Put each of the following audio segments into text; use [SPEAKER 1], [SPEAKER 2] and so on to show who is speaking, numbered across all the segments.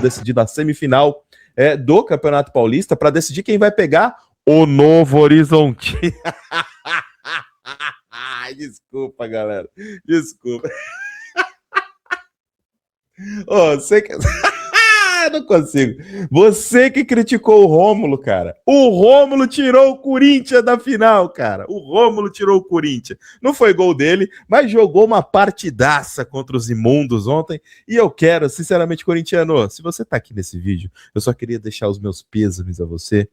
[SPEAKER 1] decidindo a semifinal do Campeonato Paulista para decidir quem vai pegar o Novo Horizontino. Desculpa, galera. Desculpa. Você que... não consigo. Você que criticou o Rômulo, cara. O Rômulo tirou o Corinthians da final, cara. O Rômulo tirou o Corinthians. Não foi gol dele, mas jogou uma partidaça contra os imundos ontem. E eu quero, sinceramente, corintiano, se você tá aqui nesse vídeo, eu só queria deixar os meus pêsames a você.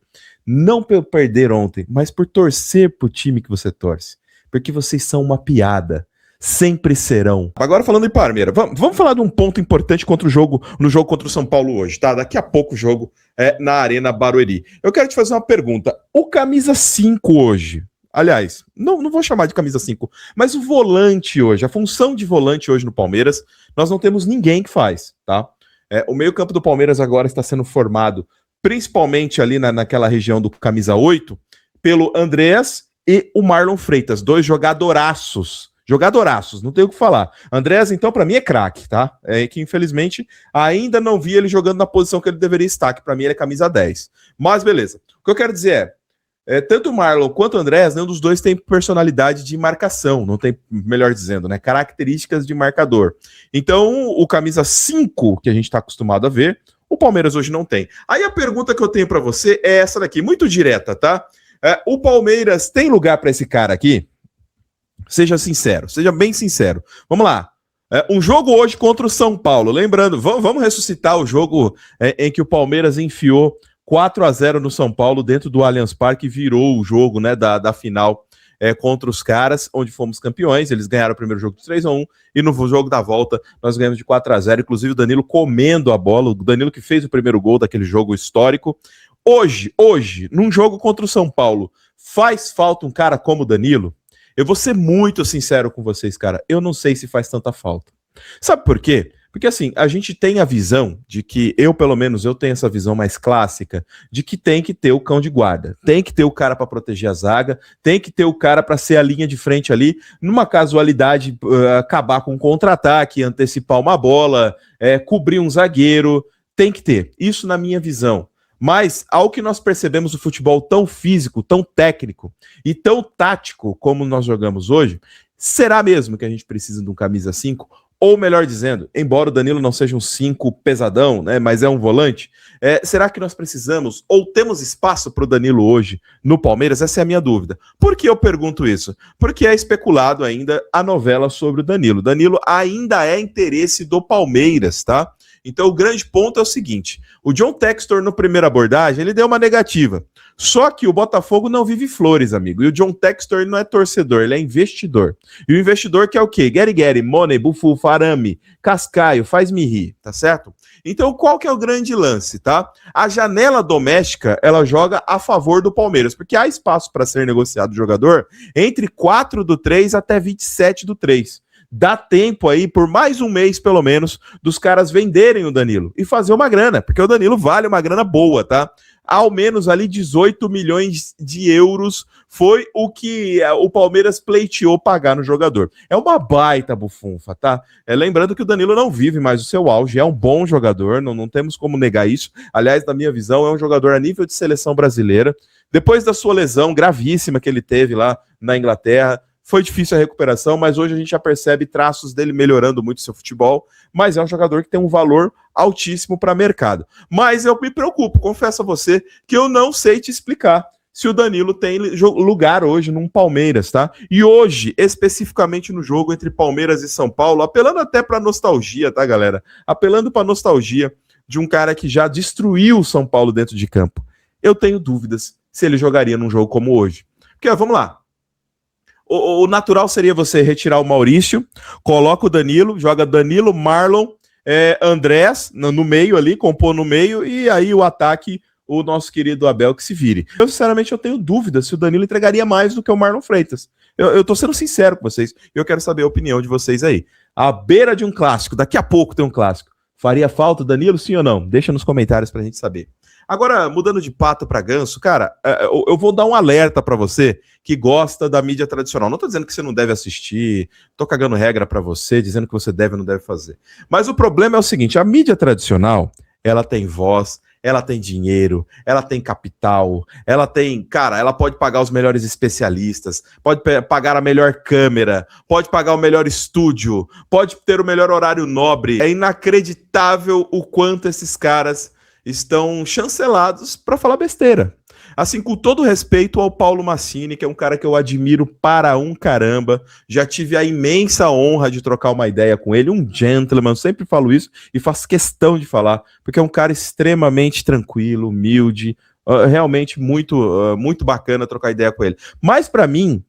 [SPEAKER 1] Não por perder ontem, mas por torcer pro time que você torce. Porque vocês são uma piada. Sempre serão. Agora falando em Palmeiras, vamos falar de um ponto importante no jogo contra o São Paulo hoje, tá? Daqui a pouco o jogo é na Arena Barueri. Eu quero te fazer uma pergunta. O camisa 5 hoje, aliás, não vou chamar de camisa 5, mas o volante hoje, a função de volante hoje no Palmeiras, nós não temos ninguém que faz, tá? O meio-campo do Palmeiras agora está sendo formado, principalmente ali naquela região do camisa 8, pelo Andreas e o Marlon Freitas, dois jogadoraços, não tenho o que falar. Andreas, então, pra mim é craque, tá? Que infelizmente ainda não vi ele jogando na posição que ele deveria estar, que pra mim ele é camisa 10. Mas beleza. O que eu quero dizer tanto o Marlon quanto o Andreas, nenhum dos dois tem personalidade de marcação, não tem, melhor dizendo, né? Características de marcador. Então, o camisa 5, que a gente tá acostumado a ver, o Palmeiras hoje não tem. Aí a pergunta que eu tenho pra você é essa daqui, muito direta, tá? O Palmeiras tem lugar pra esse cara aqui? Seja sincero, seja bem sincero. Vamos lá. Um jogo hoje contra o São Paulo. Lembrando, vamos ressuscitar o jogo em que o Palmeiras enfiou 4-0 no São Paulo dentro do Allianz Parque e virou o jogo, né, da final contra os caras, onde fomos campeões. Eles ganharam o primeiro jogo de 3-1 e no jogo da volta nós ganhamos de 4-0. Inclusive o Danilo comendo a bola, o Danilo que fez o primeiro gol daquele jogo histórico. Hoje, num jogo contra o São Paulo, faz falta um cara como o Danilo? Eu vou ser muito sincero com vocês, cara. Eu não sei se faz tanta falta. Sabe por quê? Porque assim, a gente tem a visão de que, pelo menos, eu tenho essa visão mais clássica, de que tem que ter o cão de guarda. Tem que ter o cara para proteger a zaga, tem que ter o cara para ser a linha de frente ali, numa casualidade, acabar com um contra-ataque, antecipar uma bola, cobrir um zagueiro. Tem que ter. Isso na minha visão. Mas, ao que nós percebemos o futebol tão físico, tão técnico e tão tático como nós jogamos hoje, será mesmo que a gente precisa de um camisa 5? Ou melhor dizendo, embora o Danilo não seja um 5 pesadão, né, mas é um volante, será que nós precisamos ou temos espaço para o Danilo hoje no Palmeiras? Essa é a minha dúvida. Por que eu pergunto isso? Porque é especulado ainda a novela sobre o Danilo. Danilo ainda é interesse do Palmeiras, tá? Então o grande ponto é o seguinte, o John Textor na primeira abordagem, ele deu uma negativa, só que o Botafogo não vive flores, amigo, e o John Textor não é torcedor, ele é investidor, e o investidor quer o quê? Gary, Money, Bufu, Farame, Cascaio, faz-me rir, tá certo? Então qual que é o grande lance, tá? A janela doméstica, ela joga a favor do Palmeiras, porque há espaço para ser negociado o jogador entre 4/3 até 27/3. Dá tempo aí, por mais um mês pelo menos, dos caras venderem o Danilo e fazer uma grana, porque o Danilo vale uma grana boa, tá? Ao menos ali 18 milhões de euros foi o que o Palmeiras pleiteou pagar no jogador. É uma baita bufunfa, tá? Lembrando que o Danilo não vive mais o seu auge, é um bom jogador, não temos como negar isso. Aliás, na minha visão, é um jogador a nível de seleção brasileira. Depois da sua lesão gravíssima que ele teve lá na Inglaterra, foi difícil a recuperação, mas hoje a gente já percebe traços dele melhorando muito seu futebol, mas é um jogador que tem um valor altíssimo para mercado. Mas eu me preocupo, confesso a você, que eu não sei te explicar se o Danilo tem lugar hoje num Palmeiras, tá? E hoje, especificamente no jogo entre Palmeiras e São Paulo, apelando até para nostalgia, tá, galera? Apelando para nostalgia de um cara que já destruiu o São Paulo dentro de campo. Eu tenho dúvidas se ele jogaria num jogo como hoje. Porque, vamos lá. O natural seria você retirar o Maurício, coloca o Danilo, joga Danilo, Marlon, Andrés no meio ali, compor no meio, e aí o ataque, o nosso querido Abel que se vire. Eu, sinceramente, eu tenho dúvida se o Danilo entregaria mais do que o Marlon Freitas. Eu tô sendo sincero com vocês, e eu quero saber a opinião de vocês aí. À beira de um clássico, daqui a pouco tem um clássico. Faria falta o Danilo, sim ou não? Deixa nos comentários pra gente saber. Agora, mudando de pato para ganso, cara, eu vou dar um alerta para você que gosta da mídia tradicional. Não tô dizendo que você não deve assistir, tô cagando regra para você, dizendo que você deve ou não deve fazer. Mas o problema é o seguinte, a mídia tradicional, ela tem voz, ela tem dinheiro, ela tem capital, ela tem, cara, ela pode pagar os melhores especialistas, pode pagar a melhor câmera, pode pagar o melhor estúdio, pode ter o melhor horário nobre. É inacreditável o quanto esses caras estão chancelados para falar besteira. Assim, com todo respeito ao Paulo Massini, que é um cara que eu admiro para um caramba, já tive a imensa honra de trocar uma ideia com ele, um gentleman, sempre falo isso e faço questão de falar, porque é um cara extremamente tranquilo, humilde, realmente muito bacana trocar ideia com ele. Mas para mim,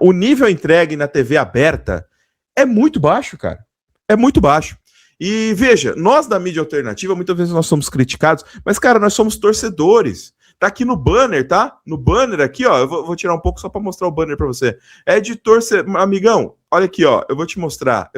[SPEAKER 1] o nível entregue na TV aberta é muito baixo, cara. É muito baixo. E veja, nós da mídia alternativa, muitas vezes nós somos criticados, mas, cara, nós somos torcedores. Tá aqui no banner, tá? No banner aqui, ó, eu vou tirar um pouco só para mostrar o banner para você. É de torcedor, amigão, olha aqui, ó, eu vou te mostrar.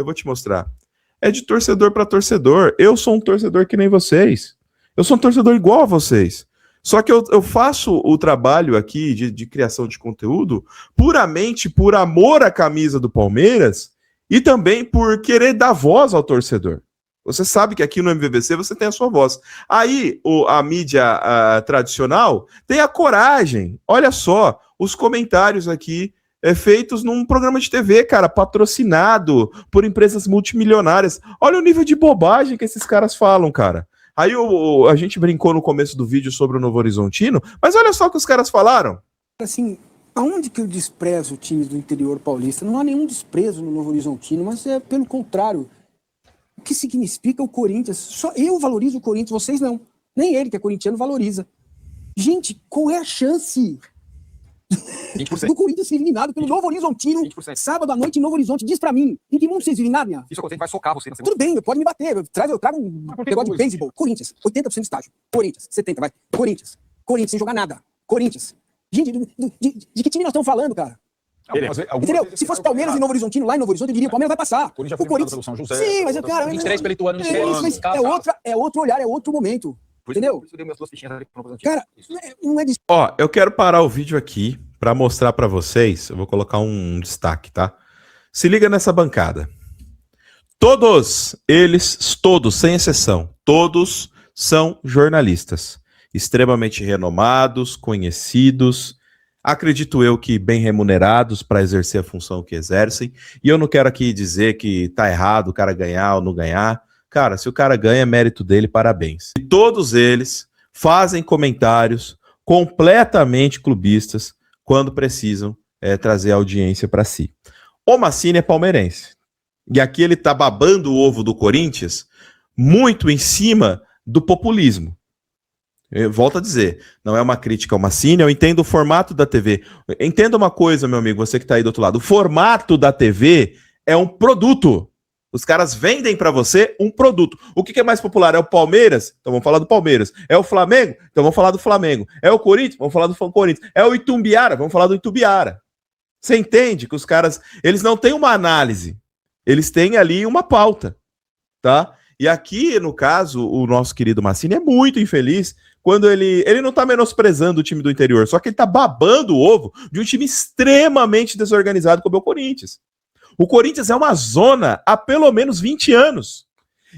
[SPEAKER 1] É de torcedor para torcedor. Eu sou um torcedor que nem vocês. Eu sou um torcedor igual a vocês. Só que eu faço o trabalho aqui de criação de conteúdo puramente por amor à camisa do Palmeiras e também por querer dar voz ao torcedor. Você sabe que aqui no MVVC você tem a sua voz. Aí a mídia tradicional tem a coragem. Olha só, os comentários aqui feitos num programa de TV, cara, patrocinado por empresas multimilionárias. Olha o nível de bobagem que esses caras falam, cara. Aí a gente brincou no começo do vídeo sobre o Novo Horizontino, mas olha só o que os caras falaram.
[SPEAKER 2] Assim, aonde que eu desprezo o time do interior paulista? Não há nenhum desprezo no Novo Horizontino, mas é pelo contrário. O que significa o Corinthians? Só eu valorizo o Corinthians, vocês não. Nem ele, que é corintiano, valoriza. Gente, qual é a chance
[SPEAKER 3] 20%.
[SPEAKER 2] do Corinthians ser eliminado pelo Novo Horizontino
[SPEAKER 3] 20%.
[SPEAKER 2] sábado à noite em Novo Horizonte? Diz pra mim, em que mundo vocês eliminaram, minha?
[SPEAKER 3] Isso acontece, vai socar você na segunda.
[SPEAKER 2] Tudo bem, pode me bater, eu trago um negócio de beisebol. Corinthians, 80% de estágio. Corinthians, 70%, vai. Corinthians, sem jogar nada. Corinthians. Gente, de que time nós estamos falando, cara? Entendeu? Se fosse Palmeiras e Novo Horizontino, lá em Novo Horizonte, eu diria, o Palmeiras vai passar.
[SPEAKER 3] O Corinthians...
[SPEAKER 2] Sim, mas, cara...
[SPEAKER 3] 23 pelo Ituano,
[SPEAKER 2] é outro olhar, é outro momento. Entendeu? Cara, não é de...
[SPEAKER 1] Ó, eu quero parar o vídeo aqui para mostrar para vocês, eu vou colocar um destaque, tá? Se liga nessa bancada. Todos eles, todos, sem exceção, todos são jornalistas. Extremamente renomados, conhecidos, acredito eu que bem remunerados para exercer a função que exercem. E eu não quero aqui dizer que tá errado o cara ganhar ou não ganhar. Cara, se o cara ganha, é mérito dele, parabéns. E todos eles fazem comentários completamente clubistas quando precisam trazer audiência para si. O Massini é palmeirense. E aqui ele tá babando o ovo do Corinthians muito em cima do populismo. Eu volto a dizer, não é uma crítica ao Massini, eu entendo o formato da TV. Entenda uma coisa, meu amigo, você que tá aí do outro lado. O formato da TV é um produto. Os caras vendem para você um produto. O que é mais popular? É o Palmeiras? Então vamos falar do Palmeiras. É o Flamengo? Então vamos falar do Flamengo. É o Corinthians? Vamos falar do Corinthians. É o Itumbiara? Vamos falar do Itumbiara. Você entende que os caras, eles não têm uma análise. Eles têm ali uma pauta, tá? E aqui, no caso, o nosso querido Massini é muito infeliz quando ele não tá menosprezando o time do interior, só que ele tá babando o ovo de um time extremamente desorganizado como é o Corinthians. O Corinthians é uma zona há pelo menos 20 anos.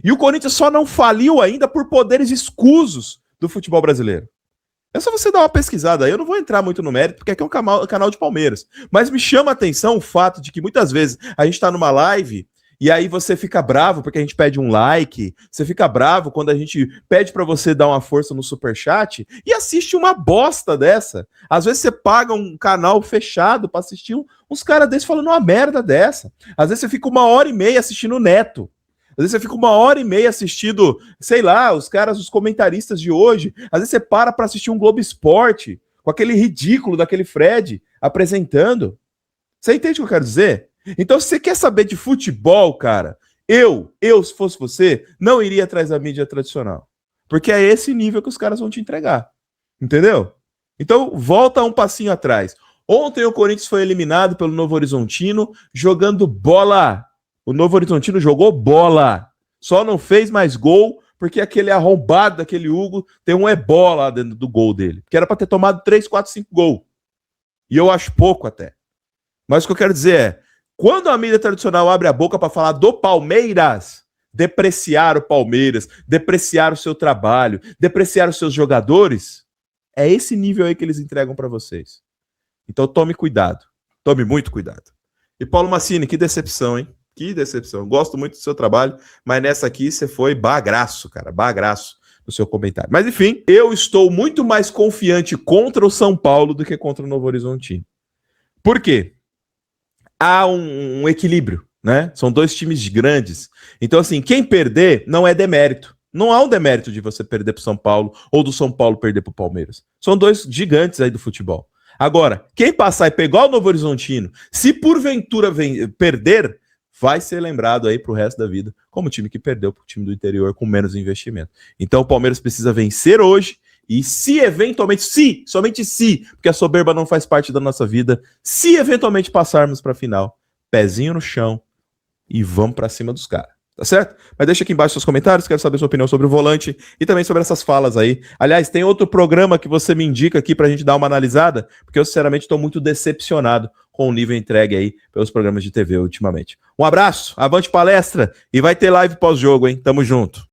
[SPEAKER 1] E o Corinthians só não faliu ainda por poderes escusos do futebol brasileiro. É só você dar uma pesquisada aí. Eu não vou entrar muito no mérito, porque aqui é um canal de Palmeiras. Mas me chama a atenção o fato de que muitas vezes a gente tá numa live e aí você fica bravo porque a gente pede um like, você fica bravo quando a gente pede pra você dar uma força no superchat e assiste uma bosta dessa. Às vezes você paga um canal fechado pra assistir uns caras desses falando uma merda dessa. Às vezes você fica 1h30 assistindo o Neto. Às vezes você fica 1h30 assistindo, sei lá, os caras, os comentaristas de hoje. Às vezes você para pra assistir um Globo Esporte com aquele ridículo daquele Fred apresentando. Você entende o que eu quero dizer? Então, se você quer saber de futebol, cara, eu, se fosse você, não iria atrás da mídia tradicional. Porque é esse nível que os caras vão te entregar. Entendeu? Então, volta um passinho atrás. Ontem o Corinthians foi eliminado pelo Novo Horizontino jogando bola. O Novo Horizontino jogou bola. Só não fez mais gol porque aquele arrombado daquele Hugo tem um ebola lá dentro do gol dele. Que era para ter tomado 3, 4, 5 gols. E eu acho pouco até. Mas o que eu quero dizer é, quando a mídia tradicional abre a boca para falar do Palmeiras, depreciar o Palmeiras, depreciar o seu trabalho, depreciar os seus jogadores, é esse nível aí que eles entregam para vocês. Então tome cuidado, tome muito cuidado. E Paulo Massini, que decepção, hein? Que decepção. Gosto muito do seu trabalho, mas nessa aqui você foi bagraço, cara, bagraço no seu comentário. Mas enfim, eu estou muito mais confiante contra o São Paulo do que contra o Novo Horizontino. Por quê? Há um equilíbrio, né? São dois times grandes. Então, assim, quem perder não é demérito. Não há um demérito de você perder para o São Paulo ou do São Paulo perder para o Palmeiras. São dois gigantes aí do futebol. Agora, quem passar e pegar o Novo Horizontino, se porventura perder, vai ser lembrado aí pro resto da vida como o time que perdeu pro time do interior com menos investimento. Então o Palmeiras precisa vencer hoje e se eventualmente, somente se, porque a soberba não faz parte da nossa vida, se eventualmente passarmos pra final, pezinho no chão e vamos pra cima dos caras. Tá certo? Mas deixa aqui embaixo seus comentários, quero saber sua opinião sobre o volante e também sobre essas falas aí. Aliás, tem outro programa que você me indica aqui pra gente dar uma analisada, porque eu sinceramente estou muito decepcionado com o nível entregue aí pelos programas de TV ultimamente. Um abraço, avante palestra e vai ter live pós-jogo, hein? Tamo junto.